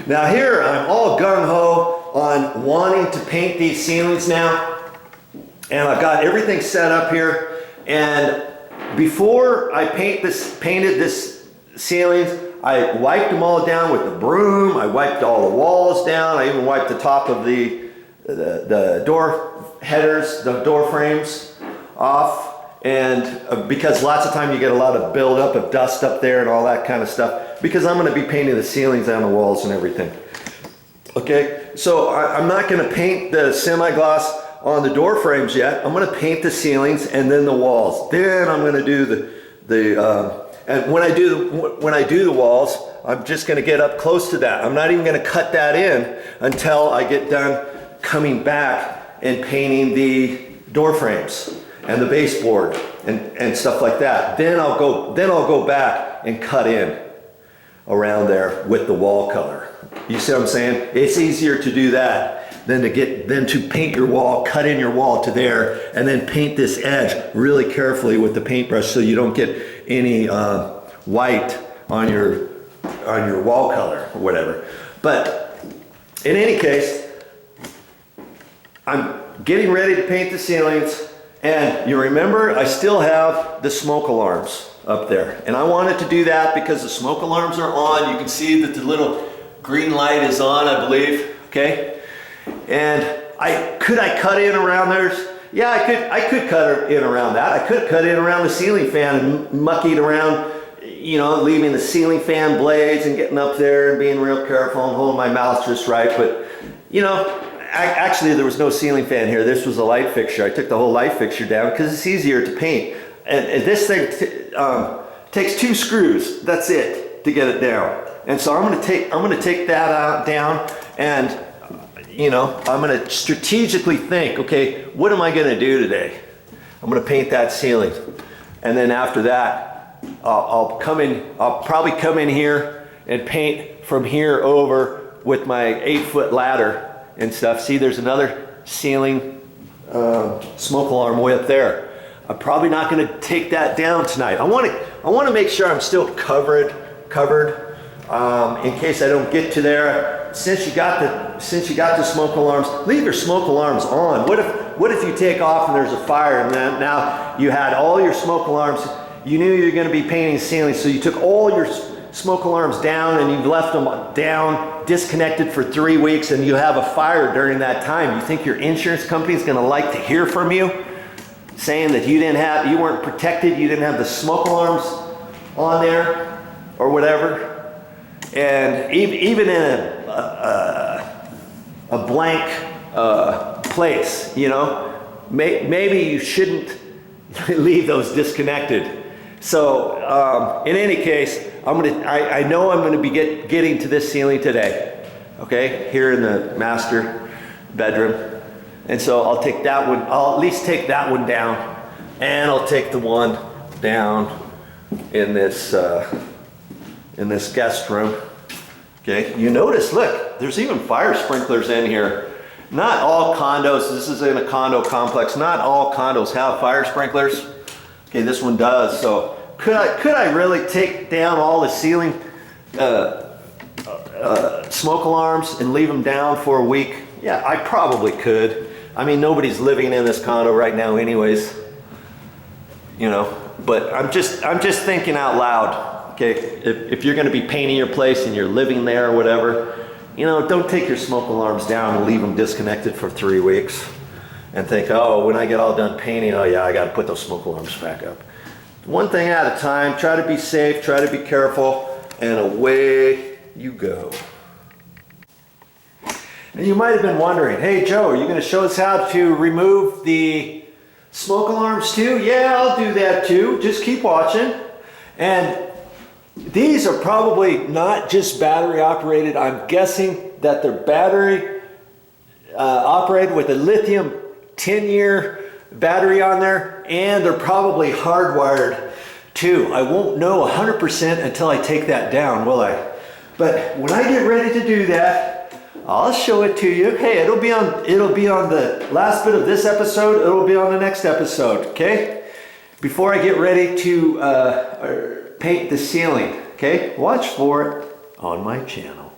Now here I'm all gung-ho on wanting to paint these ceilings now, and I've got everything set up here. And before I painted this ceilings, I wiped them all down with the broom. I wiped all the walls down. I even wiped the top of the door headers, the door frames off. And because lots of time you get a lot of buildup of dust up there and all that kind of stuff, because I'm going to be painting the ceilings and the walls and everything. Okay, so I'm not going to paint the semi-gloss on the door frames yet. I'm going to paint the ceilings and then the walls. Then I'm going to do and when I do the walls, I'm just going to get up close to that. I'm not even going to cut that in until I get done coming back and painting the door frames and the baseboard and stuff like that. Then I'll go back and cut in around there with the wall color. You see what I'm saying? It's easier to do that than to paint your wall, cut in your wall to there, and then paint this edge really carefully with the paintbrush so you don't get any white on your wall color or whatever. But in any case, I'm getting ready to paint the ceilings. And you remember, I still have the smoke alarms up there. And I wanted to do that because the smoke alarms are on. You can see that the little green light is on, I believe, okay? And could I cut in around theirs? Yeah, I could cut in around that. I could cut in around the ceiling fan and mucky it around, you know, leaving the ceiling fan blades and getting up there and being real careful and holding my mouth just right. But, you know, actually, there was no ceiling fan here. This was a light fixture. I took the whole light fixture down because it's easier to paint. And this thing takes 2 screws. That's it to get it down. And so I'm going to take that down, and you know, I'm going to strategically think, okay, what am I going to do today? I'm going to paint that ceiling, and then after that, I'll probably come in here and paint from here over with my 8-foot ladder and stuff. See, there's another ceiling smoke alarm way up there. I'm probably not going to take that down tonight. I want to make sure I'm still covered in case I don't get to there. Since you got the smoke alarms, leave your smoke alarms on. What if you take off and there's a fire, and then now you had all your smoke alarms? You knew you were going to be painting ceilings, so you took all your smoke alarms down and you've left them down, disconnected for 3 weeks, and you have a fire during that time. You think your insurance company is going to like to hear from you saying that you weren't protected, you didn't have the smoke alarms on there or whatever? And even in a blank place, you know, maybe you shouldn't leave those disconnected. So in any case, I know I'm going to be getting to this ceiling today, okay, here in the master bedroom. And so I'll take that one, I'll at least take that one down, and I'll take the one down in this guest room. Okay, you notice, look, there's even fire sprinklers in here. Not all condos, this is in a condo complex, not all condos have fire sprinklers. Okay, this one does. So could I really take down all the ceiling smoke alarms and leave them down for a week? Yeah, I probably could. I mean, nobody's living in this condo right now anyways, you know, but I'm just thinking out loud. Okay, if you're going to be painting your place and you're living there or whatever, you know, don't take your smoke alarms down and leave them disconnected for 3 weeks and think, oh, when I get all done painting, oh yeah, I got to put those smoke alarms back up. One thing at a time, try to be safe, try to be careful, and away you go. And you might have been wondering, hey Joe, are you going to show us how to remove the smoke alarms too? Yeah, I'll do that too. Just keep watching. And these are probably not just battery operated. I'm guessing that they're battery operated with a lithium 10-year battery on there, and they're probably hardwired too. I won't know 100% until I take that down, will I? But when I get ready to do that, I'll show it to you. Hey, it'll be on the last bit of this episode. It'll be on the next episode, okay? Before I get ready to paint the ceiling, okay? Watch for it on my channel.